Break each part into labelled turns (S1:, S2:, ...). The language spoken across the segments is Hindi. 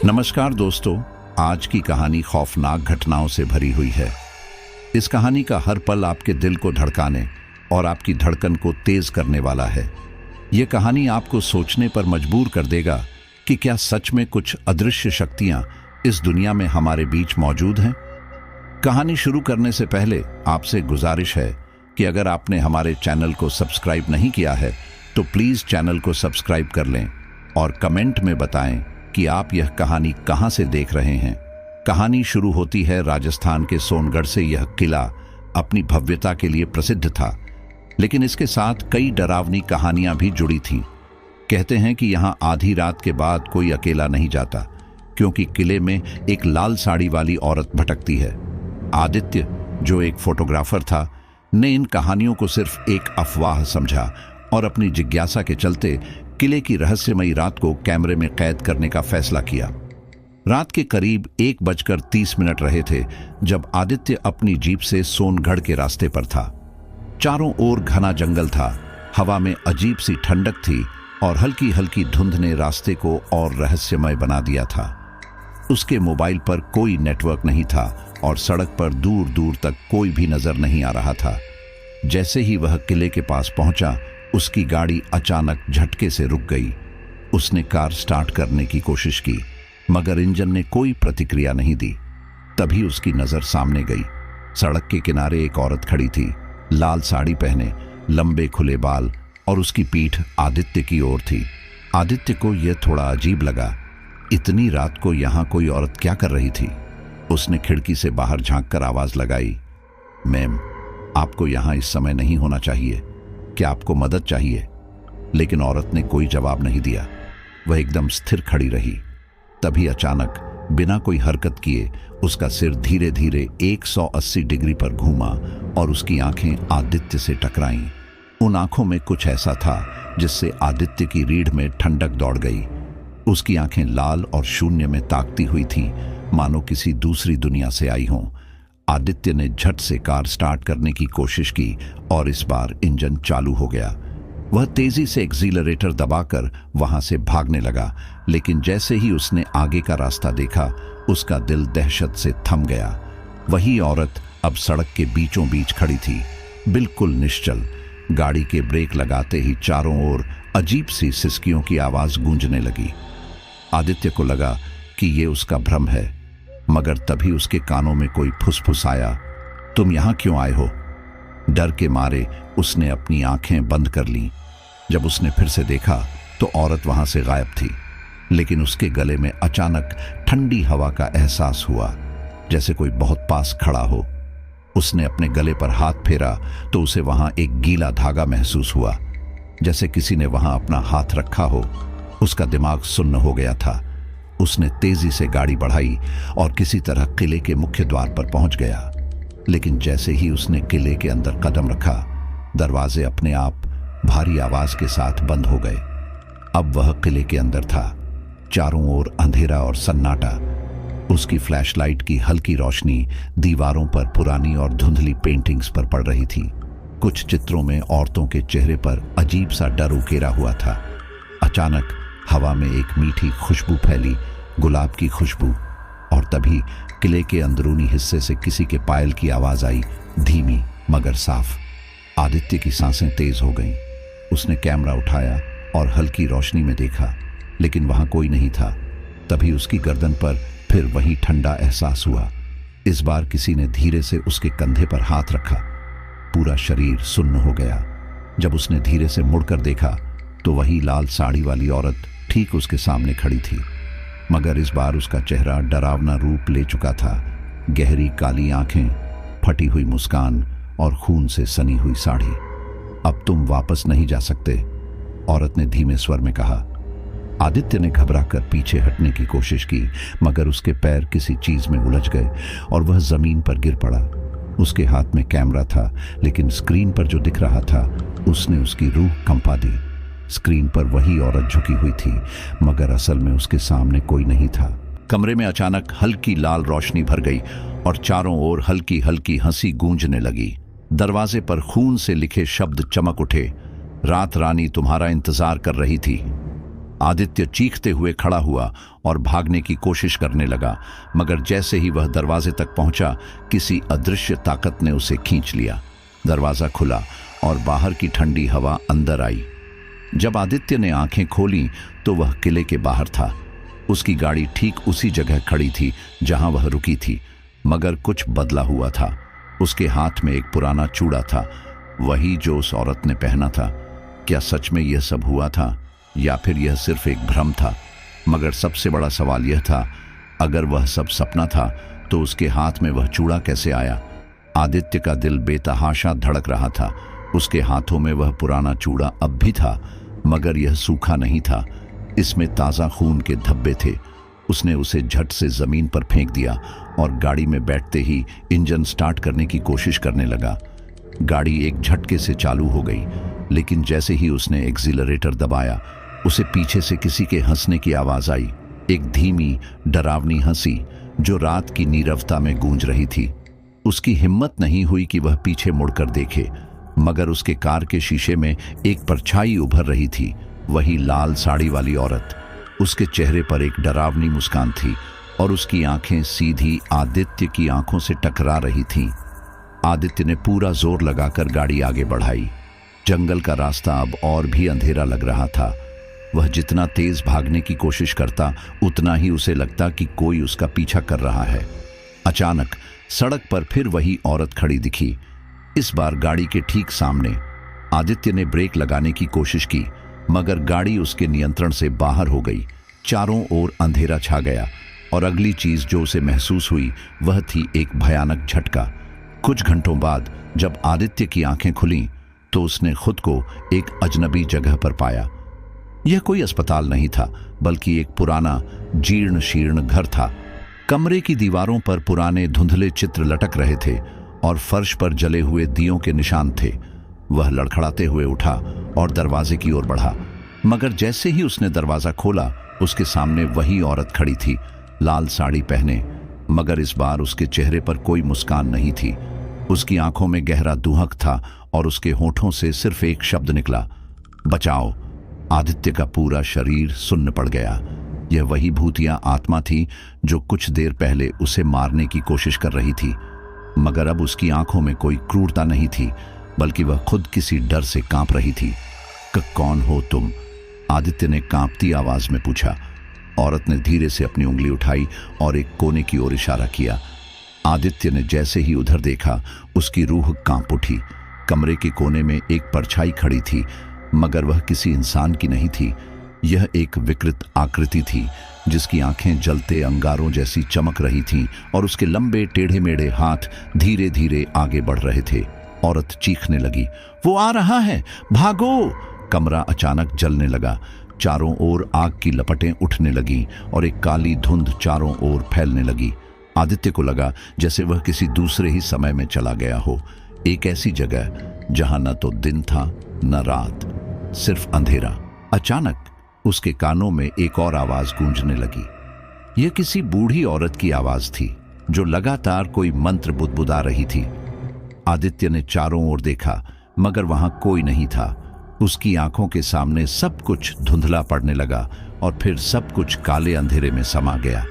S1: नमस्कार दोस्तों, आज की कहानी खौफनाक घटनाओं से भरी हुई है। इस कहानी का हर पल आपके दिल को धड़काने और आपकी धड़कन को तेज करने वाला है। यह कहानी आपको सोचने पर मजबूर कर देगा कि क्या सच में कुछ अदृश्य शक्तियां इस दुनिया में हमारे बीच मौजूद हैं। कहानी शुरू करने से पहले आपसे गुजारिश है कि अगर आपने हमारे चैनल को सब्सक्राइब नहीं किया है तो प्लीज चैनल को सब्सक्राइब कर लें और कमेंट में बताएं कि आप यह कहानी कहां से देख रहे हैं। कहानी शुरू होती है राजस्थान के सोनगढ़ से। यह किला अपनी भव्यता के लिए प्रसिद्ध था, लेकिन इसके साथ कई डरावनी कहानियां भी जुड़ी थीं। कहते हैं कि यहां आधी रात के बाद कोई अकेला नहीं जाता, क्योंकि किले में एक लाल साड़ी वाली औरत भटकती है। आदित्य, जो एक फोटोग्राफर था, ने इन कहानियों को सिर्फ एक अफवाह समझा और अपनी जिज्ञासा के चलते किले की रहस्यमयी रात को कैमरे में कैद करने का फैसला किया। रात के करीब 1:30 रहे थे जब आदित्य अपनी जीप से सोनगढ़ के रास्ते पर था। चारों ओर घना जंगल था, हवा में अजीब सी ठंडक थी और हल्की हल्की धुंध ने रास्ते को और रहस्यमय बना दिया था। उसके मोबाइल पर कोई नेटवर्क नहीं था और सड़क पर दूर दूर तक कोई भी नजर नहीं आ रहा था। जैसे ही वह किले के पास पहुंचा, उसकी गाड़ी अचानक झटके से रुक गई। उसने कार स्टार्ट करने की कोशिश की, मगर इंजन ने कोई प्रतिक्रिया नहीं दी। तभी उसकी नजर सामने गई। सड़क के किनारे एक औरत खड़ी थी, लाल साड़ी पहने, लंबे खुले बाल, और उसकी पीठ आदित्य की ओर थी। आदित्य को यह थोड़ा अजीब लगा। इतनी रात को यहां कोई औरत क्या कर रही थी? उसने खिड़की से बाहर झांककर आवाज लगाई, मैम, आपको यहां इस समय नहीं होना चाहिए। क्या आपको मदद चाहिए? लेकिन औरत ने कोई जवाब नहीं दिया। वह एकदम स्थिर खड़ी रही। तभी अचानक, बिना कोई हरकत किए, उसका सिर धीरे धीरे 180 डिग्री पर घूमा और उसकी आंखें आदित्य से टकराईं। उन आंखों में कुछ ऐसा था जिससे आदित्य की रीढ़ में ठंडक दौड़ गई। उसकी आंखें लाल और शून्य में ताकती हुई थीं, मानो किसी दूसरी दुनिया से आई हों। आदित्य ने झट से कार स्टार्ट करने की कोशिश की और इस बार इंजन चालू हो गया। वह तेजी से एक्सीलरेटर दबाकर वहां से भागने लगा, लेकिन जैसे ही उसने आगे का रास्ता देखा, उसका दिल दहशत से थम गया। वही औरत अब सड़क के बीचों बीच खड़ी थी, बिल्कुल निश्चल। गाड़ी के ब्रेक लगाते ही चारों ओर अजीब सी सिसकियों की आवाज गूंजने लगी। आदित्य को लगा कि ये उसका भ्रम है, मगर तभी उसके कानों में कोई फुसफुसाया, तुम यहां क्यों आए हो? डर के मारे उसने अपनी आंखें बंद कर लीं। जब उसने फिर से देखा तो औरत वहां से गायब थी, लेकिन उसके गले में अचानक ठंडी हवा का एहसास हुआ, जैसे कोई बहुत पास खड़ा हो। उसने अपने गले पर हाथ फेरा तो उसे वहां एक गीला धागा महसूस हुआ, जैसे किसी ने वहां अपना हाथ रखा हो। उसका दिमाग सुन्न हो गया था। उसने तेजी से गाड़ी बढ़ाई और किसी तरह किले के मुख्य द्वार पर पहुंच गया। लेकिन जैसे ही उसने किले के अंदर कदम रखा, दरवाजे अपने आप भारी आवाज के साथ बंद हो गए। अब वह किले के अंदर था। चारों ओर अंधेरा और सन्नाटा। उसकी फ्लैशलाइट की हल्की रोशनी दीवारों पर पुरानी और धुंधली पेंटिंग्स पर पड़ रही थी। कुछ चित्रों में औरतों के चेहरे पर अजीब सा डर उकेरा हुआ था। अचानक हवा में एक मीठी खुशबू फैली, गुलाब की खुशबू, और तभी किले के अंदरूनी हिस्से से किसी के पायल की आवाज आई, धीमी मगर साफ। आदित्य की सांसें तेज हो गईं। उसने कैमरा उठाया और हल्की रोशनी में देखा, लेकिन वहां कोई नहीं था। तभी उसकी गर्दन पर फिर वही ठंडा एहसास हुआ। इस बार किसी ने धीरे से उसके कंधे पर हाथ रखा। पूरा शरीर सुन्न हो गया। जब उसने धीरे से मुड़कर देखा तो वही लाल साड़ी वाली औरत ठीक उसके सामने खड़ी थी, मगर इस बार उसका चेहरा डरावना रूप ले चुका था। गहरी काली आंखें, फटी हुई मुस्कान और खून से सनी हुई साड़ी। अब तुम वापस नहीं जा सकते, औरत ने धीमे स्वर में कहा। आदित्य ने घबराकर पीछे हटने की कोशिश की, मगर उसके पैर किसी चीज में उलझ गए और वह जमीन पर गिर पड़ा। उसके हाथ में कैमरा था, लेकिन स्क्रीन पर जो दिख रहा था उसने उसकी रूह कंपा दी। स्क्रीन पर वही औरत झुकी हुई थी, मगर असल में उसके सामने कोई नहीं था। कमरे में अचानक हल्की लाल रोशनी भर गई और चारों ओर हल्की हल्की हंसी गूंजने लगी। दरवाजे पर खून से लिखे शब्द चमक उठे, रात रानी तुम्हारा इंतजार कर रही थी। आदित्य चीखते हुए खड़ा हुआ और भागने की कोशिश करने लगा, मगर जैसे ही वह दरवाजे तक पहुंचा, किसी अदृश्य ताकत ने उसे खींच लिया। दरवाजा खुला और बाहर की ठंडी हवा अंदर आई। जब आदित्य ने आंखें खोलीं तो वह किले के बाहर था। उसकी गाड़ी ठीक उसी जगह खड़ी थी जहां वह रुकी थी, मगर कुछ बदला हुआ था। उसके हाथ में एक पुराना चूड़ा था, वही जो उस औरत ने पहना था। क्या सच में यह सब हुआ था या फिर यह सिर्फ एक भ्रम था? मगर सबसे बड़ा सवाल यह था, अगर वह सब सपना था तो उसके हाथ में वह चूड़ा कैसे आया? आदित्य का दिल बेतहाशा धड़क रहा था। उसके हाथों में वह पुराना चूड़ा अब भी था, मगर यह सूखा नहीं था। इसमें ताज़ा खून के धब्बे थे। उसने उसे झट से जमीन पर फेंक दिया और गाड़ी में बैठते ही इंजन स्टार्ट करने की कोशिश करने लगा। गाड़ी एक झटके से चालू हो गई, लेकिन जैसे ही उसने एक्सीलरेटर दबाया, उसे पीछे से किसी के हंसने की आवाज आई। एक धीमी, डरावनी हंसी जो रात की नीरवता में गूंज रही थी। उसकी हिम्मत नहीं हुई कि वह पीछे मुड़कर देखे, मगर उसके कार के शीशे में एक परछाई उभर रही थी, वही लाल साड़ी वाली औरत। उसके चेहरे पर एक डरावनी मुस्कान थी और उसकी आंखें सीधी आदित्य की आंखों से टकरा रही थीं। आदित्य ने पूरा जोर लगाकर गाड़ी आगे बढ़ाई। जंगल का रास्ता अब और भी अंधेरा लग रहा था। वह जितना तेज भागने की कोशिश करता, उतना ही उसे लगता कि कोई उसका पीछा कर रहा है। अचानक सड़क पर फिर वही औरत खड़ी दिखी, इस बार गाड़ी के ठीक सामने। आदित्य ने ब्रेक लगाने की कोशिश की, मगर गाड़ी उसके नियंत्रण से बाहर हो गई। चारों ओर अंधेरा छा गया और अगली चीज जो उसे महसूस हुई वह थी एक भयानक झटका। कुछ घंटों बाद जब आदित्य की आंखें खुलीं तो उसने खुद को एक अजनबी जगह पर पाया। यह कोई अस्पताल नहीं था, बल्कि एक पुराना जीर्ण शीर्ण घर था। कमरे की दीवारों पर पुराने धुंधले चित्र लटक रहे थे और फर्श पर जले हुए दियों के निशान थे। वह लड़खड़ाते हुए उठा और दरवाजे की ओर बढ़ा, मगर जैसे ही उसने दरवाजा खोला, उसके सामने वही औरत खड़ी थी, लाल साड़ी पहने, मगर इस बार उसके चेहरे पर कोई मुस्कान नहीं थी। उसकी आंखों में गहरा दुहक था और उसके होठों से सिर्फ एक शब्द निकला, बचाओ। आदित्य का पूरा शरीर सुन्न पड़ गया। यह वही भूतिया आत्मा थी जो कुछ देर पहले उसे मारने की कोशिश कर रही थी, मगर अब उसकी आंखों में कोई क्रूरता नहीं थी, बल्कि वह खुद किसी डर से कांप रही थी। कौन हो तुम? आदित्य ने कांपती आवाज में पूछा। औरत ने धीरे से अपनी उंगली उठाई और एक कोने की ओर इशारा किया। आदित्य ने जैसे ही उधर देखा, उसकी रूह कांप उठी। कमरे के कोने में एक परछाई खड़ी थी, मगर वह किसी इंसान की नहीं थी। यह एक विकृत आकृति थी जिसकी आंखें जलते अंगारों जैसी चमक रही थीं और उसके लंबे टेढ़े मेढ़े हाथ धीरे धीरे आगे बढ़ रहे थे। औरत चीखने लगी, वो आ रहा है, भागो! कमरा अचानक जलने लगा। चारों ओर आग की लपटें उठने लगीं और एक काली धुंध चारों ओर फैलने लगी। आदित्य को लगा जैसे वह किसी दूसरे ही समय में चला गया हो, एक ऐसी जगह जहां न तो दिन था न रात, सिर्फ अंधेरा। अचानक उसके कानों में एक और आवाज गूंजने लगी। यह किसी बूढ़ी औरत की आवाज थी जो लगातार कोई मंत्र बुदबुदा रही थी। आदित्य ने चारों ओर देखा, मगर वहां कोई नहीं था। उसकी आंखों के सामने सब कुछ धुंधला पड़ने लगा और फिर सब कुछ काले अंधेरे में समा गया।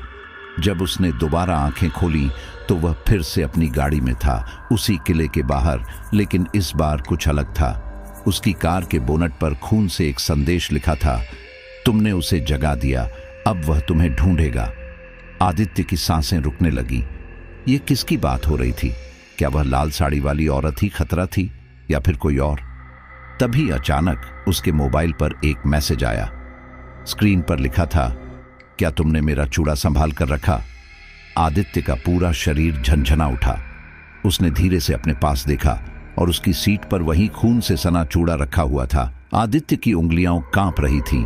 S1: जब उसने दोबारा आंखें खोली तो वह फिर से अपनी गाड़ी में था, उसी किले के बाहर, लेकिन इस बार कुछ अलग था। उसकी कार के बोनट पर खून से एक संदेश लिखा था, तुमने उसे जगा दिया, अब वह तुम्हें ढूंढेगा। आदित्य की सांसें रुकने लगीं। ये किसकी बात हो रही थी? क्या वह लाल साड़ी वाली औरत ही खतरा थी या फिर कोई और? तभी अचानक उसके मोबाइल पर एक मैसेज आया। स्क्रीन पर लिखा था, क्या तुमने मेरा चूड़ा संभाल कर रखा? आदित्य का पूरा शरीर झंझना उठा। उसने धीरे से अपने पास देखा और उसकी सीट पर वही खून से सना चूड़ा रखा हुआ था। आदित्य की उंगलियां कांप रही थीं।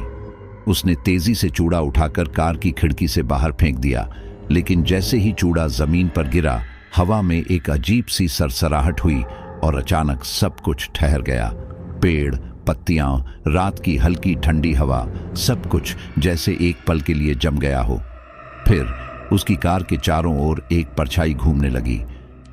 S1: उसने तेजी से चूड़ा उठाकर कार की खिड़की से बाहर फेंक दिया, लेकिन जैसे ही चूड़ा जमीन पर गिरा, हवा में एक अजीब सी सरसराहट हुई और अचानक सब कुछ ठहर गया। पेड़, पत्तियां, रात की हल्की ठंडी हवा, सब कुछ जैसे एक पल के लिए जम गया हो। फिर उसकी कार के चारों ओर एक परछाई घूमने लगी।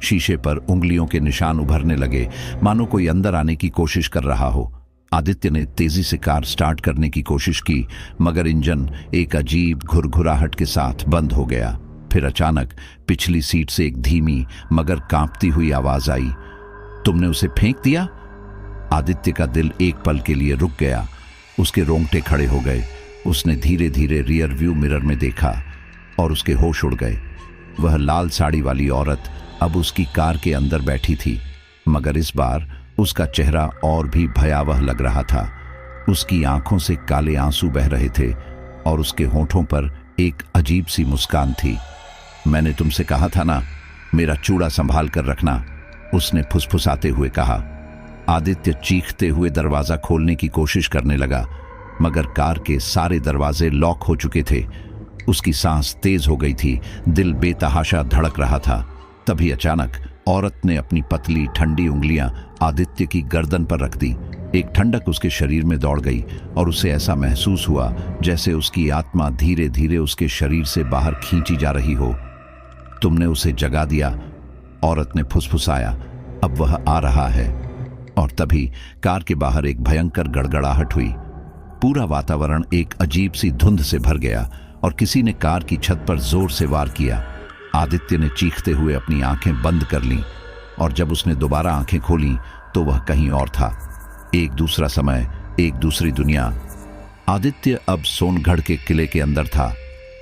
S1: शीशे पर उंगलियों के निशान उभरने लगे, मानो कोई अंदर आने की कोशिश कर रहा हो। आदित्य ने तेजी से कार स्टार्ट करने की कोशिश की, मगर इंजन एक अजीब घुरघुराहट के साथ बंद हो गया। फिर अचानक पिछली सीट से एक धीमी मगर कांपती हुई आवाज आई, तुमने उसे फेंक दिया? आदित्य का दिल एक पल के लिए रुक गया, उसके रोंगटे खड़े हो गए। उसने धीरे धीरे रियर व्यू मिरर में देखा और उसके होश उड़ गए। वह लाल साड़ी वाली औरत अब उसकी कार के अंदर बैठी थी, मगर इस बार उसका चेहरा और भी भयावह लग रहा था। उसकी आंखों से काले आंसू बह रहे थे और उसके होठों पर एक अजीब सी मुस्कान थी। मैंने तुमसे कहा था ना, मेरा चूड़ा संभाल कर रखना, उसने फुसफुसाते हुए कहा। आदित्य चीखते हुए दरवाजा खोलने की कोशिश करने लगा, मगर कार के सारे दरवाजे लॉक हो चुके थे। उसकी सांस तेज हो गई थी, दिल बेतहाशा धड़क रहा था। तभी अचानक औरत ने अपनी पतली ठंडी उंगलियां आदित्य की गर्दन पर रख दी। एक ठंडक उसके शरीर में दौड़ गई और उसे ऐसा महसूस हुआ जैसे उसकी आत्मा धीरे धीरे उसके शरीर से बाहर खींची जा रही हो। तुमने उसे जगा दिया, औरत ने फुसफुसाया। अब वह आ रहा है। और तभी कार के बाहर एक भयंकर गड़गड़ाहट हुई। पूरा वातावरण एक अजीब सी धुंध से भर गया और किसी ने कार की छत पर जोर से वार किया। आदित्य ने चीखते हुए अपनी आंखें बंद कर लीं और जब उसने दोबारा आंखें खोलीं तो वह कहीं और था। एक दूसरा समय, एक दूसरी दुनिया। आदित्य अब सोनगढ़ के किले के अंदर था,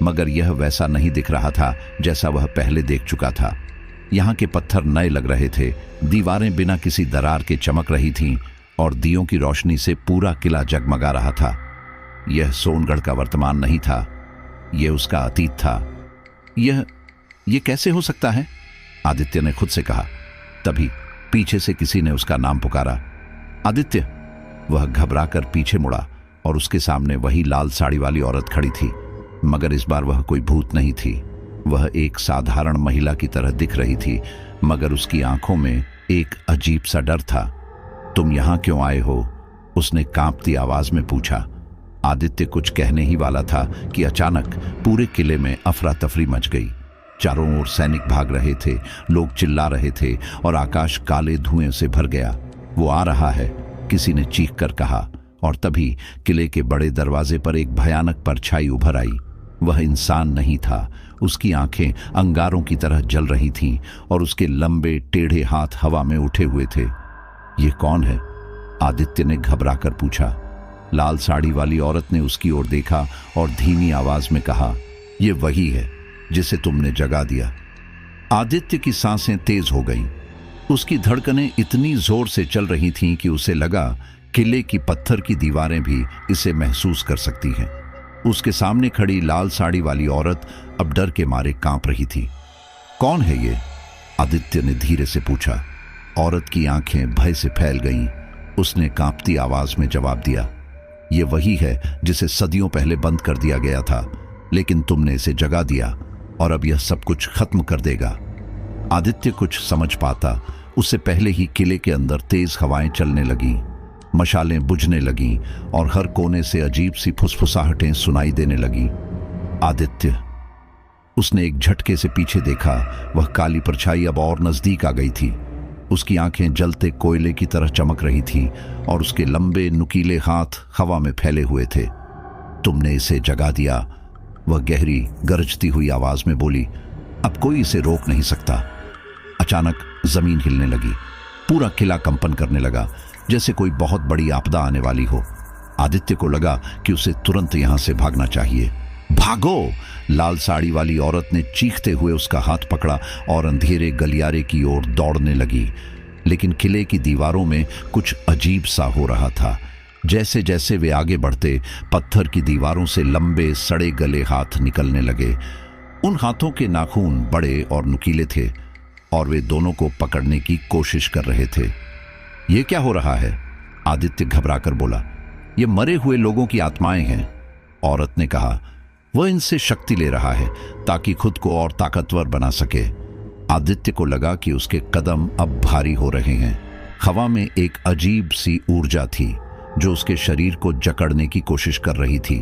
S1: मगर यह वैसा नहीं दिख रहा था जैसा वह पहले देख चुका था। यहाँ के पत्थर नए लग रहे थे, दीवारें बिना किसी दरार के चमक रही थीं और दियों की रोशनी से पूरा किला जगमगा रहा था। यह सोनगढ़ का वर्तमान नहीं था, यह उसका अतीत था। यह कैसे हो सकता है? आदित्य ने खुद से कहा। तभी पीछे से किसी ने उसका नाम पुकारा, आदित्य। वह घबराकर पीछे मुड़ा और उसके सामने वही लाल साड़ी वाली औरत खड़ी थी, मगर इस बार वह कोई भूत नहीं थी। वह एक साधारण महिला की तरह दिख रही थी, मगर उसकी आंखों में एक अजीब सा डर था। तुम यहां क्यों आए हो? उसने कांपती आवाज में पूछा। आदित्य कुछ कहने ही वाला था कि अचानक पूरे किले में अफरा तफरी मच गई। चारों ओर सैनिक भाग रहे थे, लोग चिल्ला रहे थे और आकाश काले धुएं से भर गया। वो आ रहा है, किसी ने चीख कर कहा। और तभी किले के बड़े दरवाजे पर एक भयानक परछाई उभर आई। वह इंसान नहीं था, उसकी आंखें अंगारों की तरह जल रही थीं और उसके लंबे टेढ़े हाथ हवा में उठे हुए थे। ये कौन है? आदित्य ने घबराकर पूछा। लाल साड़ी वाली औरत ने उसकी ओर देखा और धीमी आवाज में कहा, ये वही है जिसे तुमने जगा दिया। आदित्य की सांसें तेज हो गईं। उसकी धड़कनें इतनी जोर से चल रही थीं कि उसे लगा किले की पत्थर की दीवारें भी इसे महसूस कर सकती हैं। उसके सामने खड़ी लाल साड़ी वाली औरत अब डर के मारे कांप रही थी। कौन है ये? आदित्य ने धीरे से पूछा। औरत की आंखें भय से फैल गईं। उसने कांपती आवाज में जवाब दिया, ये वही है जिसे सदियों पहले बंद कर दिया गया था, लेकिन तुमने इसे जगा दिया और अब यह सब कुछ खत्म कर देगा। आदित्य कुछ समझ पाता उससे पहले ही किले के अंदर तेज हवाएं चलने लगीं, मशालें बुझने लगीं और हर कोने से अजीब सी फुसफुसाहटें सुनाई देने लगीं। आदित्य, उसने एक झटके से पीछे देखा। वह काली परछाई अब और नजदीक आ गई थी। उसकी आंखें जलते कोयले की तरह चमक रही थीं और उसके लंबे नुकीले हाथ हवा में फैले हुए थे। तुमने इसे जगा दिया, वह गहरी गरजती हुई आवाज में बोली। अब कोई इसे रोक नहीं सकता। अचानक जमीन हिलने लगी, पूरा किला कंपन करने लगा, जैसे कोई बहुत बड़ी आपदा आने वाली हो। आदित्य को लगा कि उसे तुरंत यहां से भागना चाहिए। भागो! लाल साड़ी वाली औरत ने चीखते हुए उसका हाथ पकड़ा और अंधेरे गलियारे की ओर दौड़ने लगी। लेकिन किले की दीवारों में कुछ अजीब सा हो रहा था। जैसे जैसे वे आगे बढ़ते, पत्थर की दीवारों से लंबे सड़े गले हाथ निकलने लगे। उन हाथों के नाखून बड़े और नुकीले थे और वे दोनों को पकड़ने की कोशिश कर रहे थे। ये क्या हो रहा है? आदित्य घबराकर बोला। ये मरे हुए लोगों की आत्माएं हैं, औरत ने कहा। वह इनसे शक्ति ले रहा है ताकि खुद को और ताकतवर बना सके। आदित्य को लगा कि उसके कदम अब भारी हो रहे हैं। हवा में एक अजीब सी ऊर्जा थी जो उसके शरीर को जकड़ने की कोशिश कर रही थी।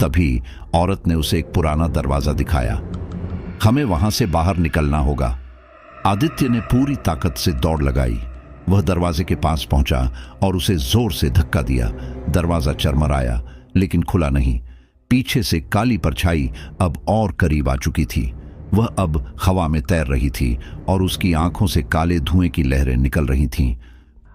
S1: तभी औरत ने उसे एक पुराना दरवाजा दिखाया। हमें वहां से बाहर निकलना होगा। आदित्य ने पूरी ताकत से दौड़ लगाई। वह दरवाजे के पास पहुंचा और उसे जोर से धक्का दिया। दरवाजा चरमराया लेकिन खुला नहीं। पीछे से काली परछाई अब और करीब आ चुकी थी। वह अब हवा में तैर रही थी और उसकी आंखों से काले धुएं की लहरें निकल रही थीं।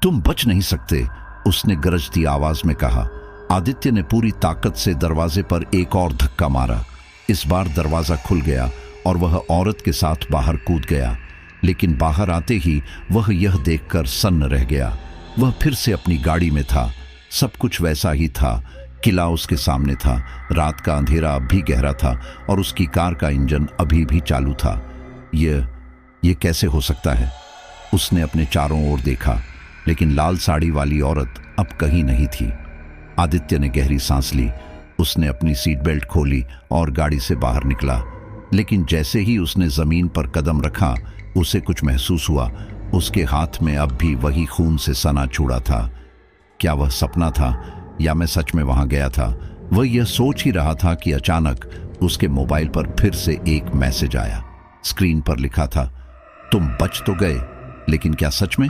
S1: तुम बच नहीं सकते, उसने गरजती आवाज में कहा। आदित्य ने पूरी ताकत से दरवाजे पर एक और धक्का मारा। इस बार दरवाजा खुल गया और वह औरत के साथ बाहर कूद गया, लेकिन बाहर आते ही वह यह देखकर सन्न रह गया। वह फिर से अपनी गाड़ी में था। सब कुछ वैसा ही था। किला उसके सामने था। रात का अंधेरा अब भी गहरा था और उसकी कार का इंजन अभी भी चालू था। ये कैसे हो सकता है? उसने अपने चारों ओर देखा, लेकिन लाल साड़ी वाली औरत अब कहीं नहीं थी। आदित्य ने गहरी सांस ली। उसने अपनी सीट बेल्ट खोली और गाड़ी से बाहर निकला, लेकिन जैसे ही उसने जमीन पर कदम रखा उसे कुछ महसूस हुआ। उसके हाथ में अब भी वही खून से सना चूड़ा था। क्या वह सपना था या मैं सच में वहां गया था? वह यह सोच ही रहा था कि अचानक उसके मोबाइल पर फिर से एक मैसेज आया। स्क्रीन पर लिखा था, तुम बच तो गए, लेकिन क्या सच में?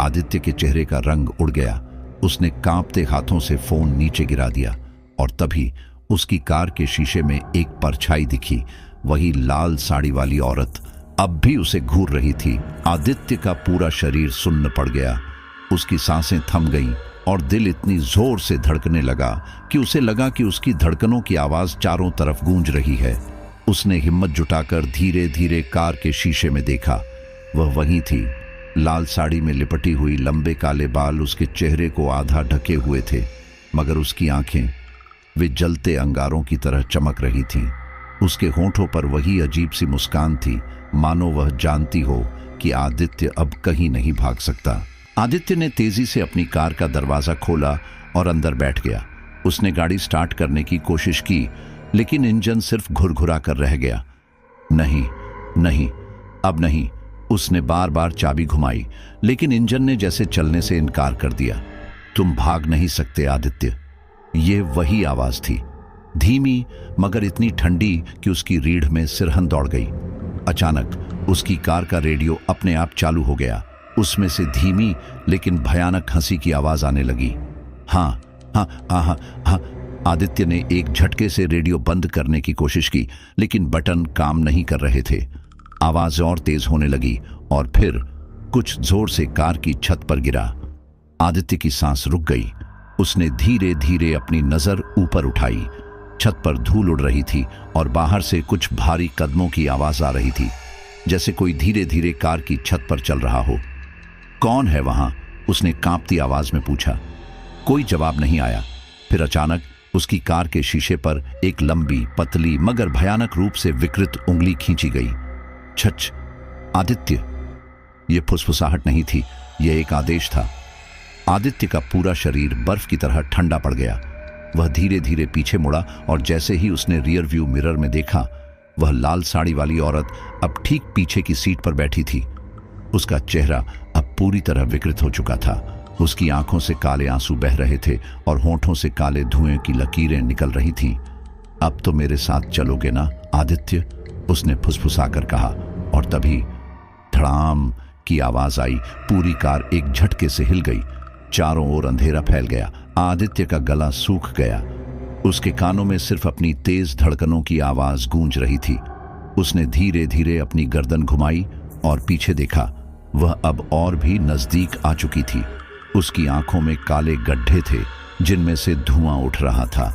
S1: आदित्य के चेहरे का रंग उड़ गया। उसने कांपते हाथों से फोन नीचे गिरा दिया और तभी उसकी कार के शीशे में एक परछाई दिखी। वही लाल साड़ी वाली औरत अब भी उसे घूर रही थी। आदित्य का पूरा शरीर सुन्न पड़ गया। उसकी सांसें थम गईं और दिल इतनी जोर से धड़कने लगा कि उसे लगा कि उसकी धड़कनों की आवाज चारों तरफ गूंज रही है। उसने हिम्मत जुटाकर धीरे धीरे कार के शीशे में देखा। वह वहीं थी। लाल साड़ी में लिपटी हुई, लंबे काले बाल उसके चेहरे को आधा ढके हुए थे, मगर उसकी आंखें वे जलते अंगारों की तरह चमक रही थीं। उसके होंठों पर वही अजीब सी मुस्कान थी, मानो वह जानती हो कि आदित्य अब कहीं नहीं भाग सकता। आदित्य ने तेजी से अपनी कार का दरवाजा खोला और अंदर बैठ गया। उसने गाड़ी स्टार्ट करने की कोशिश की, लेकिन इंजन सिर्फ घुरघुरा कर रह गया। नहीं नहीं, अब नहीं। उसने बार बार चाबी घुमाई, लेकिन इंजन ने जैसे चलने से इनकार कर दिया। तुम भाग नहीं सकते आदित्य। ये वही आवाज थी, धीमी मगर इतनी ठंडी कि उसकी रीढ़ में सिरहन दौड़ गई। अचानक उसकी कार का रेडियो अपने आप चालू हो गया। उसमें से धीमी लेकिन भयानक हंसी की आवाज आने लगी। हाँ हाँ हाँ हाँ हाँ। आदित्य ने एक झटके से रेडियो बंद करने की कोशिश की, लेकिन बटन काम नहीं कर रहे थे। आवाज और तेज होने लगी और फिर कुछ जोर से कार की छत पर गिरा। आदित्य की सांस रुक गई। उसने धीरे धीरे अपनी नजर ऊपर उठाई। छत पर धूल उड़ रही थी और बाहर से कुछ भारी कदमों की आवाज आ रही थी, जैसे कोई धीरे धीरे कार की छत पर चल रहा हो। कौन है वहां? उसने कांपती आवाज में पूछा। कोई जवाब नहीं आया। फिर अचानक उसकी कार के शीशे पर एक लंबी, पतली मगर भयानक रूप से विकृत उंगली खींची गई। छच। आदित्य। यह फुसफुसाहट नहीं थी, यह एक आदेश था। आदित्य का पूरा शरीर बर्फ की तरह ठंडा पड़ गया। वह धीरे धीरे पीछे मुड़ा और जैसे ही उसने रियर व्यू मिरर में देखा, वह लाल साड़ी वाली औरत अब ठीक पीछे की सीट पर बैठी थी। उसका चेहरा अब पूरी तरह विकृत हो चुका था। उसकी आंखों से काले आंसू बह रहे थे और होंठों से काले धुएं की लकीरें निकल रही थीं। अब तो मेरे साथ चलोगे ना आदित्य? उसने फुसफुसाकर कहा और तभी धड़ाम की आवाज आई। पूरी कार एक झटके से हिल गई। चारों ओर अंधेरा फैल गया। आदित्य का गला सूख गया। उसके कानों में सिर्फ अपनी तेज धड़कनों की आवाज गूंज रही थी। उसने धीरे धीरे अपनी गर्दन घुमाई और पीछे देखा। वह अब और भी नजदीक आ चुकी थी। उसकी आंखों में काले गड्ढे थे जिनमें से धुआं उठ रहा था।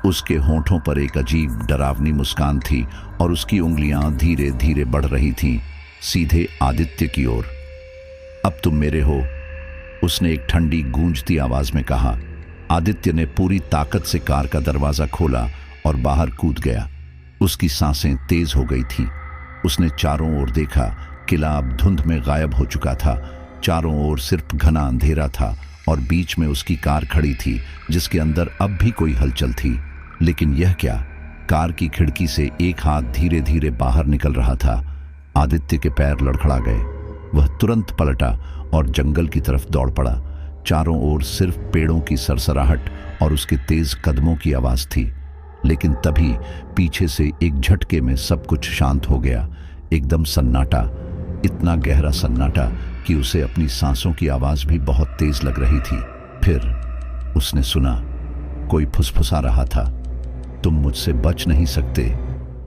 S1: उसके होंठों पर एक अजीब डरावनी मुस्कान थी और उसकी उंगलियां धीरे धीरे बढ़ रही थीं, सीधे आदित्य की ओर। अब तुम मेरे हो, उसने एक ठंडी गूंजती आवाज में कहा। आदित्य ने पूरी ताकत से कार का दरवाजा खोला और बाहर कूद गया। उसकी सांसें तेज हो गई थीं। उसने चारों ओर देखा। किला अब धुंध में गायब हो चुका था। चारों ओर सिर्फ घना अंधेरा था और बीच में उसकी कार खड़ी थी, जिसके अंदर अब भी कोई हलचल थी। लेकिन यह क्या? कार की खिड़की से एक हाथ धीरे धीरे बाहर निकल रहा था। आदित्य के पैर लड़खड़ा गए। वह तुरंत पलटा और जंगल की तरफ दौड़ पड़ा। चारों ओर सिर्फ पेड़ों की सरसराहट और उसके तेज कदमों की आवाज थी। लेकिन तभी पीछे से एक झटके में सब कुछ शांत हो गया। एकदम सन्नाटा, इतना गहरा सन्नाटा कि उसे अपनी सांसों की आवाज भी बहुत तेज लग रही थी। फिर उसने सुना कोई फुसफुसा रहा था, तुम मुझसे बच नहीं सकते।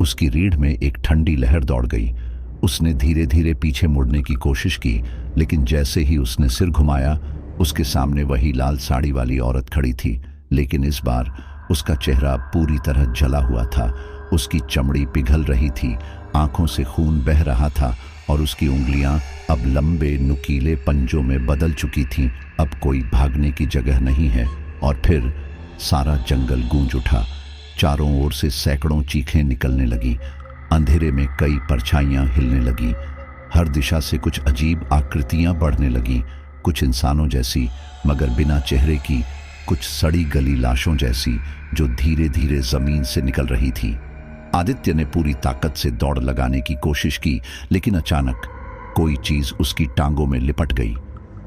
S1: उसकी रीढ़ में एक ठंडी लहर दौड़ गई। उसने धीरे धीरे पीछे मुड़ने की कोशिश की, लेकिन जैसे ही उसने सिर घुमाया, उसके सामने वही लाल साड़ी वाली औरत खड़ी थी। लेकिन इस बार उसका चेहरा पूरी तरह जला हुआ था। उसकी चमड़ी पिघल रही थी, आंखों से खून बह रहा था और उसकी उंगलियां अब लंबे नुकीले पंजों में बदल चुकी थीं। अब कोई भागने की जगह नहीं है। और फिर सारा जंगल गूंज उठा। चारों ओर से सैकड़ों चीखें निकलने लगी। अंधेरे में कई परछाइयां हिलने लगी। हर दिशा से कुछ अजीब आकृतियां बढ़ने लगी, कुछ इंसानों जैसी मगर बिना चेहरे की, कुछ सड़ी गली लाशों जैसी जो धीरे धीरे जमीन से निकल रही थी। आदित्य ने पूरी ताकत से दौड़ लगाने की कोशिश की, लेकिन अचानक कोई चीज उसकी टांगों में लिपट गई।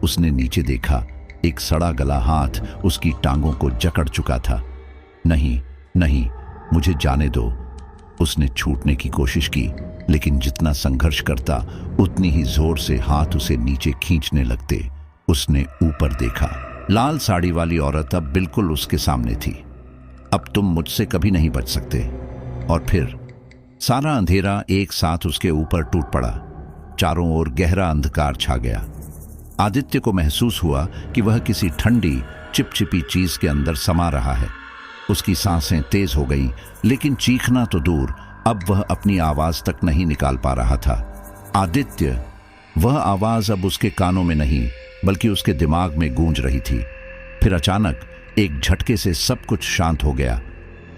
S1: उसने नीचे देखा, एक सड़ा गला हाथ उसकी टांगों को जकड़ चुका था। नहीं नहीं, मुझे जाने दो। उसने छूटने की कोशिश की, लेकिन जितना संघर्ष करता उतनी ही जोर से हाथ उसे नीचे खींचने लगते। उसने ऊपर देखा, लाल साड़ी वाली औरत अब बिल्कुल उसके सामने थी। अब तुम मुझसे कभी नहीं बच सकते। और फिर सारा अंधेरा एक साथ उसके ऊपर टूट पड़ा। चारों ओर गहरा अंधकार छा गया। आदित्य को महसूस हुआ कि वह किसी ठंडी चिपचिपी चीज के अंदर समा रहा है। उसकी सांसें तेज हो गईं, लेकिन चीखना तो दूर, अब वह अपनी आवाज तक नहीं निकाल पा रहा था। आदित्य, वह आवाज अब उसके कानों में नहीं बल्कि उसके दिमाग में गूंज रही थी। फिर अचानक एक झटके से सब कुछ शांत हो गया।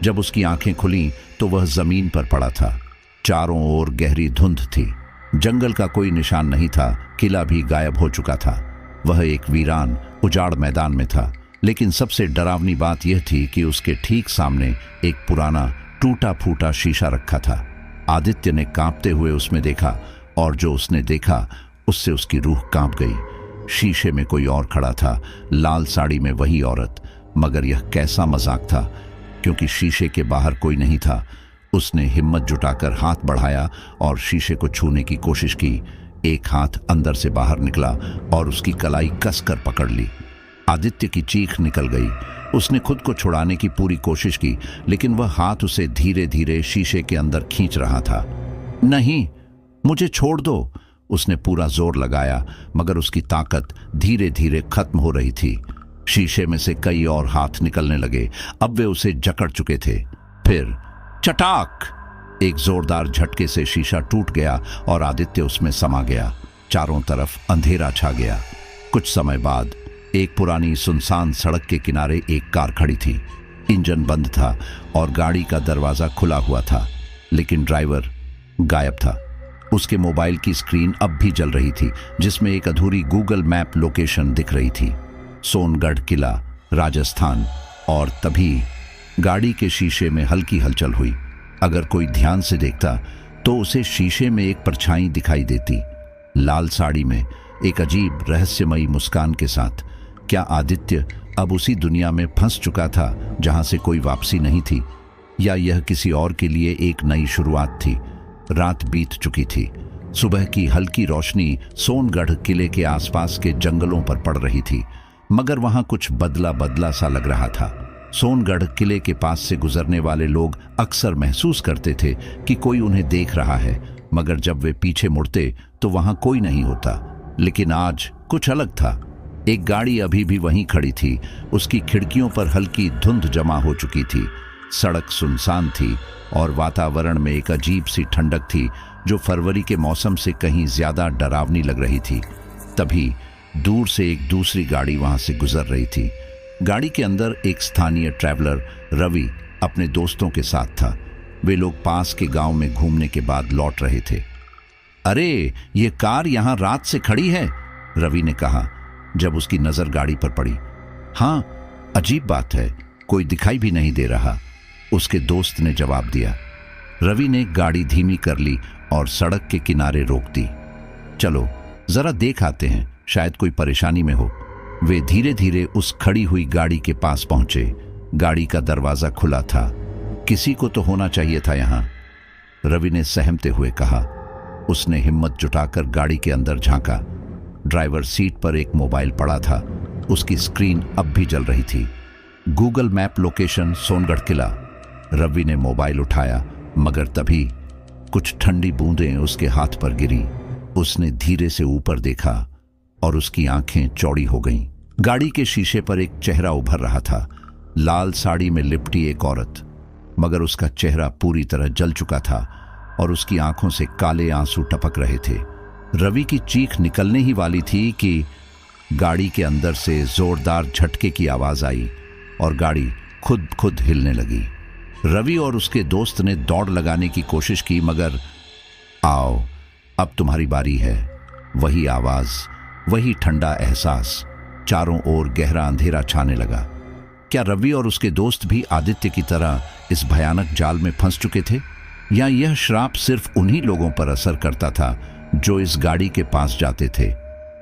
S1: जब उसकी आंखें खुलीं तो वह जमीन पर पड़ा था। चारों ओर गहरी धुंध थी। जंगल का कोई निशान नहीं था। किला भी गायब हो चुका था। वह एक वीरान उजाड़ मैदान में था। लेकिन सबसे डरावनी बात यह थी कि उसके ठीक सामने एक पुराना टूटा फूटा शीशा रखा था। आदित्य ने कांपते हुए उसमें देखा, और जो उसने देखा उससे उसकी रूह कांप गई। शीशे में कोई और खड़ा था, लाल साड़ी में वही औरत। मगर यह कैसा मजाक था, क्योंकि शीशे के बाहर कोई नहीं था। उसने हिम्मत जुटाकर हाथ बढ़ाया और शीशे को छूने की कोशिश की। एक हाथ अंदर से बाहर निकला और उसकी कलाई कसकर पकड़ ली। आदित्य की चीख निकल गई। उसने खुद को छुड़ाने की पूरी कोशिश की, लेकिन वह हाथ उसे धीरे धीरे शीशे के अंदर खींच रहा था। नहीं, मुझे छोड़ दो। उसने पूरा जोर लगाया, मगर उसकी ताकत धीरे धीरे खत्म हो रही थी। शीशे में से कई और हाथ निकलने लगे। अब वे उसे जकड़ चुके थे। फिर चटाक, एक जोरदार झटके से शीशा टूट गया और आदित्य उसमें समा गया। चारों तरफ अंधेरा छा गया। कुछ समय बाद एक पुरानी सुनसान सड़क के किनारे एक कार खड़ी थी। इंजन बंद था और गाड़ी का दरवाजा खुला हुआ था, लेकिन ड्राइवर गायब था। उसके मोबाइल की स्क्रीन अब भी जल रही थी, जिसमें एक अधूरी गूगल मैप लोकेशन दिख रही थी, सोनगढ़ किला, राजस्थान। और तभी गाड़ी के शीशे में हल्की हलचल हुई। अगर कोई ध्यान से देखता तो उसे शीशे में एक परछाई दिखाई देती, लाल साड़ी में, एक अजीब रहस्यमयी मुस्कान के साथ। क्या आदित्य अब उसी दुनिया में फंस चुका था जहां से कोई वापसी नहीं थी, या यह किसी और के लिए एक नई शुरुआत थी? रात बीत चुकी थी। सुबह की हल्की रोशनी सोनगढ़ किले के आसपास के जंगलों पर पड़ रही थी, मगर वहां कुछ बदला बदला सा लग रहा था। सोनगढ़ किले के पास से गुजरने वाले लोग अक्सर महसूस करते थे कि कोई उन्हें देख रहा है, मगर जब वे पीछे मुड़ते तो वहां कोई नहीं होता। लेकिन आज कुछ अलग था। एक गाड़ी अभी भी वहीं खड़ी थी। उसकी खिड़कियों पर हल्की धुंध जमा हो चुकी थी। सड़क सुनसान थी और वातावरण में एक अजीब सी ठंडक थी जो फरवरी के मौसम से कहीं ज्यादा डरावनी लग रही थी। तभी दूर से एक दूसरी गाड़ी वहां से गुजर रही थी। गाड़ी के अंदर एक स्थानीय ट्रैवलर रवि अपने दोस्तों के साथ था। वे लोग पास के गांव में घूमने के बाद लौट रहे थे। अरे, ये कार यहां रात से खड़ी है, रवि ने कहा जब उसकी नजर गाड़ी पर पड़ी। हाँ, अजीब बात है, कोई दिखाई भी नहीं दे रहा, उसके दोस्त ने जवाब दिया। रवि ने गाड़ी धीमी कर ली और सड़क के किनारे रोक दी। चलो जरा देख आते हैं, शायद कोई परेशानी में हो। वे धीरे धीरे उस खड़ी हुई गाड़ी के पास पहुंचे। गाड़ी का दरवाजा खुला था। किसी को तो होना चाहिए था यहां, रवि ने सहमते हुए कहा। उसने हिम्मत जुटाकर गाड़ी के अंदर झांका। ड्राइवर सीट पर एक मोबाइल पड़ा था। उसकी स्क्रीन अब भी जल रही थी। गूगल मैप लोकेशन सोनगढ़ किला। रवि ने मोबाइल उठाया, मगर तभी कुछ ठंडी बूंदें उसके हाथ पर गिरी। उसने धीरे से ऊपर देखा और उसकी आंखें चौड़ी हो गईं। गाड़ी के शीशे पर एक चेहरा उभर रहा था, लाल साड़ी में लिपटी एक औरत, मगर उसका चेहरा पूरी तरह जल चुका था और उसकी आंखों से काले आंसू टपक रहे थे। रवि की चीख निकलने ही वाली थी कि गाड़ी के अंदर से जोरदार झटके की आवाज आई और गाड़ी खुद हिलने लगी। रवि और उसके दोस्त ने दौड़ लगाने की कोशिश की, मगर आओ अब तुम्हारी बारी है। वही आवाज, वही ठंडा एहसास। चारों ओर गहरा अंधेरा छाने लगा। क्या रवि और उसके दोस्त भी आदित्य की तरह इस भयानक जाल में फंस चुके थे, या यह श्राप सिर्फ उन्हीं लोगों पर असर करता था जो इस गाड़ी के पास जाते थे?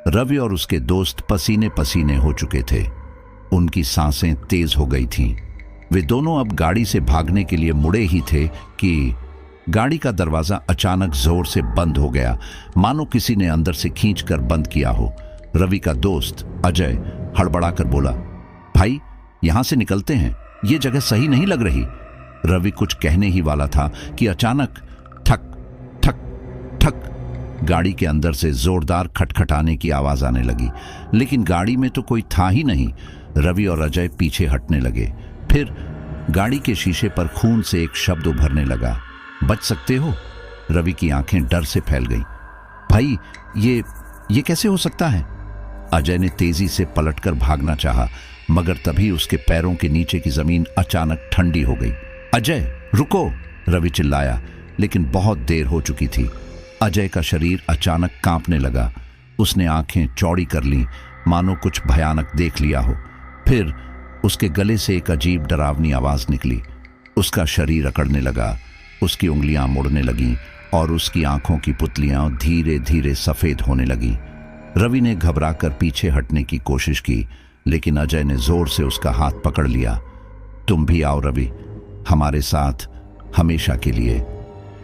S1: रवि और उसके दोस्त पसीने पसीने हो चुके थे। उनकी सांसें तेज हो गई थीं। वे दोनों अब गाड़ी से भागने के लिए मुड़े ही थे कि गाड़ी का दरवाजा अचानक जोर से बंद हो गया, मानो किसी ने अंदर से खींचकर बंद किया हो। रवि का दोस्त अजय हड़बड़ाकर बोला, भाई यहां से निकलते हैं, ये जगह सही नहीं लग रही। रवि कुछ कहने ही वाला था कि अचानक ठक ठक ठक गाड़ी के अंदर से जोरदार खटखटाने की आवाज आने लगी, लेकिन गाड़ी में तो कोई था ही नहीं। रवि और अजय पीछे हटने लगे। फिर गाड़ी के शीशे पर खून से एक शब्द उभरने लगा, बच सकते हो? रवि की आंखें डर से फैल गईं। भाई ये कैसे हो सकता है? अजय ने तेजी से पलटकर भागना चाहा, मगर तभी उसके पैरों के नीचे की जमीन अचानक ठंडी हो गई। अजय रुको! रवि चिल्लाया, लेकिन बहुत देर हो चुकी थी। अजय का शरीर अचानक कांपने लगा। उसने आंखें चौड़ी कर लीं, मानो कुछ भयानक देख लिया हो। फिर उसके गले से एक अजीब डरावनी आवाज निकली। उसका शरीर अकड़ने लगा, उसकी उंगलियां मुड़ने लगीं और उसकी आंखों की पुतलियां धीरे धीरे सफेद होने लगीं। रवि ने घबराकर पीछे हटने की कोशिश की, लेकिन अजय ने जोर से उसका हाथ पकड़ लिया। तुम भी आओ रवि, हमारे साथ हमेशा के लिए।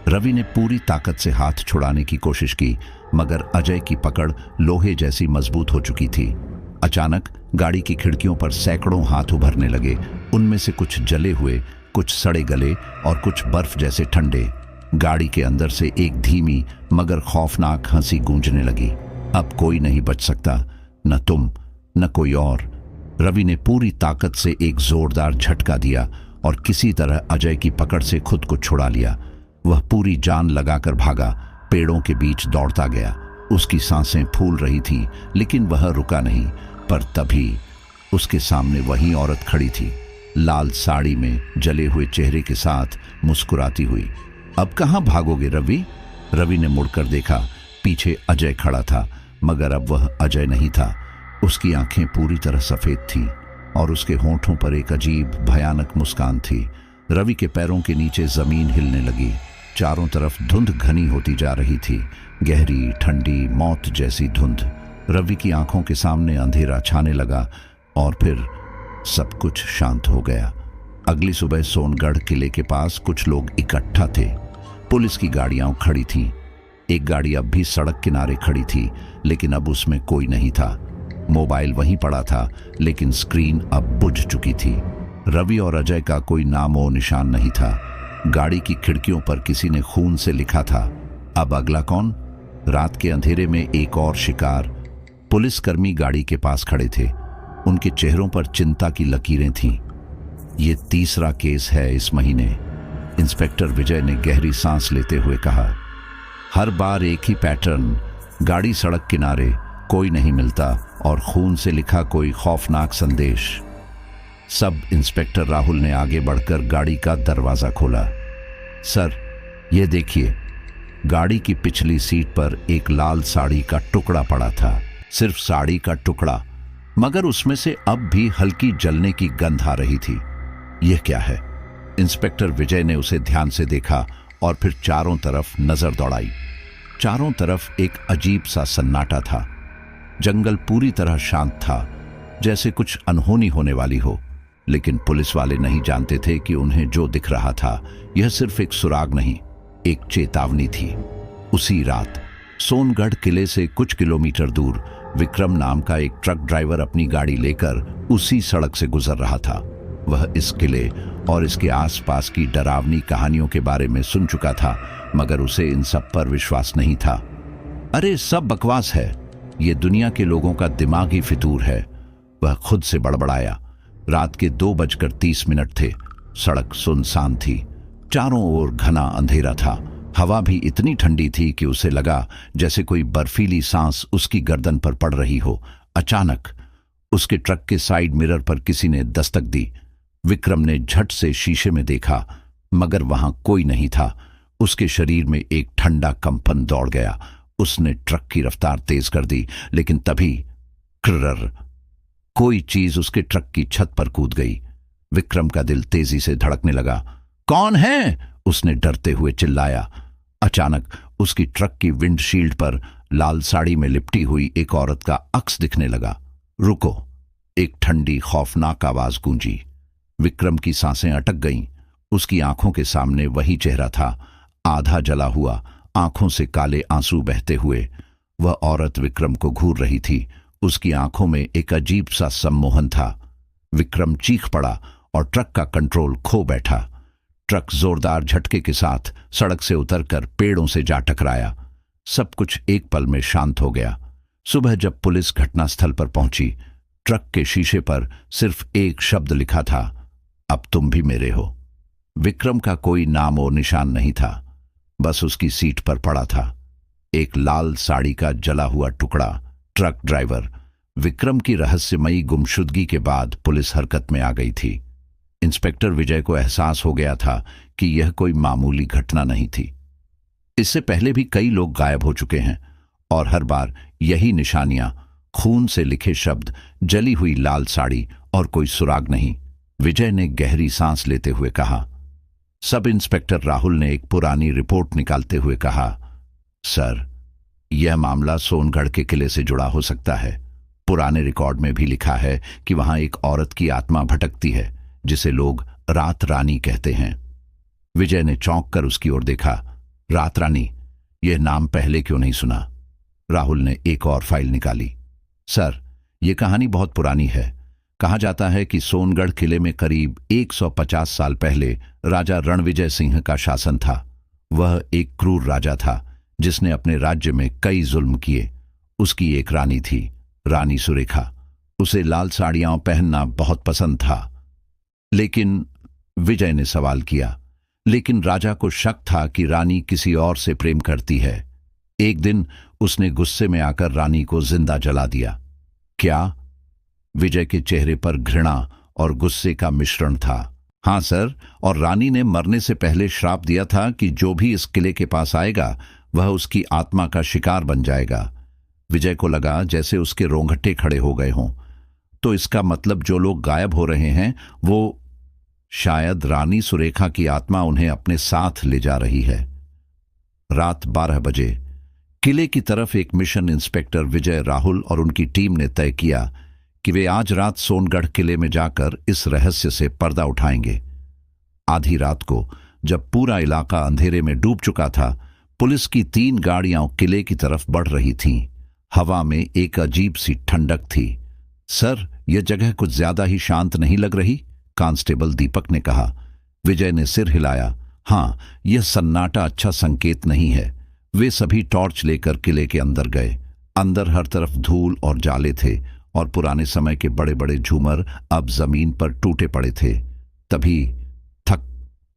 S1: रवि ने पूरी ताकत से हाथ छुड़ाने की कोशिश की, मगर अजय की पकड़ लोहे जैसी मजबूत हो चुकी थी। अचानक गाड़ी की खिड़कियों पर सैकड़ों हाथ उभरने लगे। उनमें से कुछ जले हुए, कुछ सड़े गले और कुछ बर्फ जैसे ठंडे। गाड़ी के अंदर से एक धीमी मगर खौफनाक हंसी गूंजने लगी। अब कोई नहीं बच सकता, न तुम न कोई और। रवि ने पूरी ताकत से एक जोरदार झटका दिया और किसी तरह अजय की पकड़ से खुद को छुड़ा लिया। वह पूरी जान लगाकर भागा, पेड़ों के बीच दौड़ता गया। उसकी सांसें फूल रही थीं, लेकिन वह रुका नहीं। पर तभी उसके सामने वही औरत खड़ी थी, लाल साड़ी में, जले हुए चेहरे के साथ, मुस्कुराती हुई। अब कहां भागोगे रवि? रवि ने मुड़कर देखा। पीछे अजय खड़ा था, मगर अब वह अजय नहीं था। उसकी आंखें पूरी तरह सफेद थीं और उसके होंठों पर एक अजीब भयानक मुस्कान थी। रवि के पैरों के नीचे जमीन हिलने लगी। चारों तरफ धुंध घनी होती जा रही थी, गहरी, ठंडी, मौत जैसी धुंध। रवि की आंखों के सामने अंधेरा छाने लगा और फिर सब कुछ शांत हो गया। अगली सुबह सोनगढ़ किले के पास कुछ लोग इकट्ठा थे। पुलिस की गाड़ियां खड़ी थीं। एक गाड़ी अब भी सड़क किनारे खड़ी थी, लेकिन अब उसमें कोई नहीं था। मोबाइल वहीं पड़ा था, लेकिन स्क्रीन अब बुझ चुकी थी। रवि और अजय का कोई नामो निशान नहीं था। गाड़ी की खिड़कियों पर किसी ने खून से लिखा था, अब अगला कौन? रात के अंधेरे में एक और शिकार। पुलिसकर्मी गाड़ी के पास खड़े थे। उनके चेहरों पर चिंता की लकीरें थीं। ये तीसरा केस है इस महीने। इंस्पेक्टर विजय ने गहरी सांस लेते हुए कहा, हर बार एक ही पैटर्न, गाड़ी सड़क किनारे, कोई नहीं मिलता और खून से लिखा कोई खौफनाक संदेश। सब इंस्पेक्टर राहुल ने आगे बढ़कर गाड़ी का दरवाजा खोला। सर, ये देखिए, गाड़ी की पिछली सीट पर एक लाल साड़ी का टुकड़ा पड़ा था। सिर्फ साड़ी का टुकड़ा, मगर उसमें से अब भी हल्की जलने की गंध आ रही थी। यह क्या है? इंस्पेक्टर विजय ने उसे ध्यान से देखा और फिर चारों तरफ नजर दौड़ाई। चारों तरफ एक अजीब सा सन्नाटा था। जंगल पूरी तरह शांत था, जैसे कुछ अनहोनी होने वाली हो। लेकिन पुलिस वाले नहीं जानते थे कि उन्हें जो दिख रहा था यह सिर्फ एक सुराग नहीं, एक चेतावनी थी। उसी रात सोनगढ़ किले से कुछ किलोमीटर दूर विक्रम नाम का एक ट्रक ड्राइवर अपनी गाड़ी लेकर उसी सड़क से गुजर रहा था। वह इस किले और इसके आसपास की डरावनी कहानियों के बारे में सुन चुका था, मगर उसे इन सब पर विश्वास नहीं था। अरे सब बकवास है, ये दुनिया के लोगों का दिमागी फितूर है, वह खुद से बड़बड़ाया। रात के 2:30 थे। सड़क सुनसान थी, चारों ओर घना अंधेरा था। हवा भी इतनी ठंडी थी कि उसे लगा जैसे कोई बर्फीली सांस उसकी गर्दन पर पड़ रही हो। अचानक उसके ट्रक के साइड मिरर पर किसी ने दस्तक दी। विक्रम ने झट से शीशे में देखा, मगर वहां कोई नहीं था। उसके शरीर में एक ठंडा कंपन दौड़ गया। उसने ट्रक की रफ्तार तेज कर दी, लेकिन तभी कृर कोई चीज उसके ट्रक की छत पर कूद गई। विक्रम का दिल तेजी से धड़कने लगा। कौन है? उसने डरते हुए चिल्लाया। अचानक उसकी ट्रक की विंडशील्ड पर लाल साड़ी में लिपटी हुई एक औरत का अक्स दिखने लगा। रुको! एक ठंडी खौफनाक आवाज गूंजी। विक्रम की सांसें अटक गईं। उसकी आंखों के सामने वही चेहरा था, आधा जला हुआ, आंखों से काले आंसू बहते हुए। वह औरत विक्रम को घूर रही थी। उसकी आंखों में एक अजीब सा सम्मोहन था। विक्रम चीख पड़ा और ट्रक का कंट्रोल खो बैठा। ट्रक जोरदार झटके के साथ सड़क से उतरकर पेड़ों से जा टकराया। सब कुछ एक पल में शांत हो गया। सुबह जब पुलिस घटनास्थल पर पहुंची, ट्रक के शीशे पर सिर्फ एक शब्द लिखा था, अब तुम भी मेरे हो। विक्रम का कोई नाम और निशान नहीं था, बस उसकी सीट पर पड़ा था एक लाल साड़ी का जला हुआ टुकड़ा। ट्रक ड्राइवर विक्रम की रहस्यमयी गुमशुदगी के बाद पुलिस हरकत में आ गई थी। इंस्पेक्टर विजय को एहसास हो गया था कि यह कोई मामूली घटना नहीं थी। इससे पहले भी कई लोग गायब हो चुके हैं और हर बार यही निशानियां, खून से लिखे शब्द, जली हुई लाल साड़ी और कोई सुराग नहीं। विजय ने गहरी सांस लेते हुए कहा। सब इंस्पेक्टर राहुल ने एक पुरानी रिपोर्ट निकालते हुए कहा, सर, यह मामला सोनगढ़ के किले से जुड़ा हो सकता है। पुराने रिकॉर्ड में भी लिखा है कि वहां एक औरत की आत्मा भटकती है, जिसे लोग रात रानी कहते हैं। विजय ने चौंक कर उसकी ओर देखा। रात रानी, यह नाम पहले क्यों नहीं सुना? राहुल ने एक और फाइल निकाली। सर, यह कहानी बहुत पुरानी है। कहा जाता है कि सोनगढ़ किले में करीब 150 साल पहले राजा रणविजय सिंह का शासन था। वह एक क्रूर राजा था जिसने अपने राज्य में कई जुल्म किए। उसकी एक रानी थी, रानी सुरेखा। उसे लाल साड़ियां पहनना बहुत पसंद था। लेकिन विजय ने सवाल किया, लेकिन राजा को शक था कि रानी किसी और से प्रेम करती है। एक दिन उसने गुस्से में आकर रानी को जिंदा जला दिया। क्या? विजय के चेहरे पर घृणा और गुस्से का मिश्रण था। हाँ सर, और रानी ने मरने से पहले श्राप दिया था कि जो भी इस किले के पास आएगा वह उसकी आत्मा का शिकार बन जाएगा। विजय को लगा जैसे उसके रोंगटे खड़े हो गए हों। तो इसका मतलब जो लोग गायब हो रहे हैं वो शायद रानी सुरेखा की आत्मा उन्हें अपने साथ ले जा रही है। रात 12 बजे किले की तरफ एक मिशन इंस्पेक्टर विजय, राहुल और उनकी टीम ने तय किया कि वे आज रात सोनगढ़ किले में जाकर इस रहस्य से पर्दा उठाएंगे। आधी रात को जब पूरा इलाका अंधेरे में डूब चुका था, पुलिस की 3 गाड़ियां किले की तरफ बढ़ रही थीं। हवा में एक अजीब सी ठंडक थी। सर, यह जगह कुछ ज्यादा ही शांत नहीं लग रही? कांस्टेबल दीपक ने कहा। विजय ने सिर हिलाया। हां, यह सन्नाटा अच्छा संकेत नहीं है। वे सभी टॉर्च लेकर किले के अंदर गए। अंदर हर तरफ धूल और जाले थे और पुराने समय के बड़े बड़े झूमर अब जमीन पर टूटे पड़े थे। तभी थक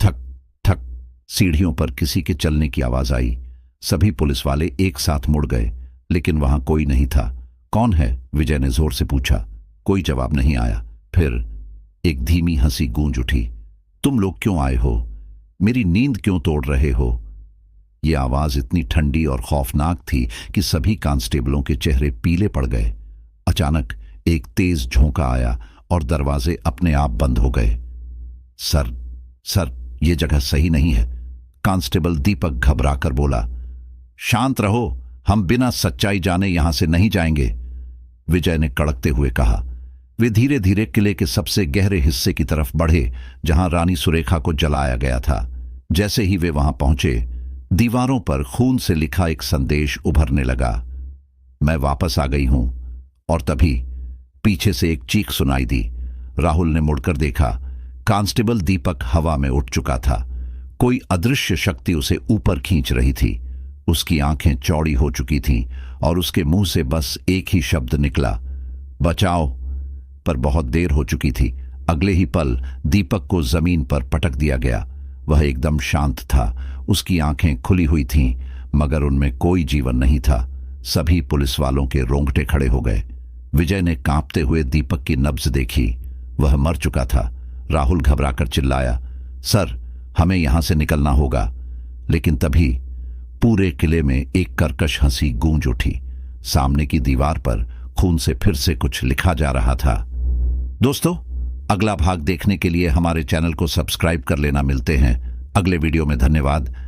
S1: थक थक सीढ़ियों पर किसी के चलने की आवाज आई। सभी पुलिस वाले एक साथ मुड़ गए, लेकिन वहां कोई नहीं था। कौन है? विजय ने जोर से पूछा। कोई जवाब नहीं आया। फिर एक धीमी हंसी गूंज उठी। तुम लोग क्यों आए हो? मेरी नींद क्यों तोड़ रहे हो? यह आवाज इतनी ठंडी और खौफनाक थी कि सभी कांस्टेबलों के चेहरे पीले पड़ गए। अचानक एक तेज झोंका आया और दरवाजे अपने आप बंद हो गए। सर, यह जगह सही नहीं है, कांस्टेबल दीपक घबराकर बोला। शांत रहो, हम बिना सच्चाई जाने यहां से नहीं जाएंगे, विजय ने कड़कते हुए कहा। वे धीरे धीरे किले के सबसे गहरे हिस्से की तरफ बढ़े जहां रानी सुरेखा को जलाया गया था। जैसे ही वे वहां पहुंचे, दीवारों पर खून से लिखा एक संदेश उभरने लगा। मैं वापस आ गई हूं, और तभी पीछे से एक चीख सुनाई दी। राहुल ने मुड़कर देखा। कांस्टेबल दीपक हवा में उठ चुका था। कोई अदृश्य शक्ति उसे ऊपर खींच रही थी। उसकी आंखें चौड़ी हो चुकी थीं और उसके मुंह से बस एक ही शब्द निकला, बचाओ। पर बहुत देर हो चुकी थी। अगले ही पल दीपक को जमीन पर पटक दिया गया। वह एकदम शांत था। उसकी आंखें खुली हुई थीं, मगर उनमें कोई जीवन नहीं था। सभी पुलिस वालों के रोंगटे खड़े हो गए। विजय ने कांपते हुए दीपक की नब्ज देखी। वह मर चुका था। राहुल घबराकर चिल्लाया, सर, हमें यहां से निकलना होगा। लेकिन तभी पूरे किले में एक कर्कश हंसी गूंज उठी। सामने की दीवार पर खून से फिर से कुछ लिखा जा रहा था। दोस्तों, अगला भाग देखने के लिए हमारे चैनल को सब्सक्राइब कर लेना। मिलते हैं अगले वीडियो में। धन्यवाद।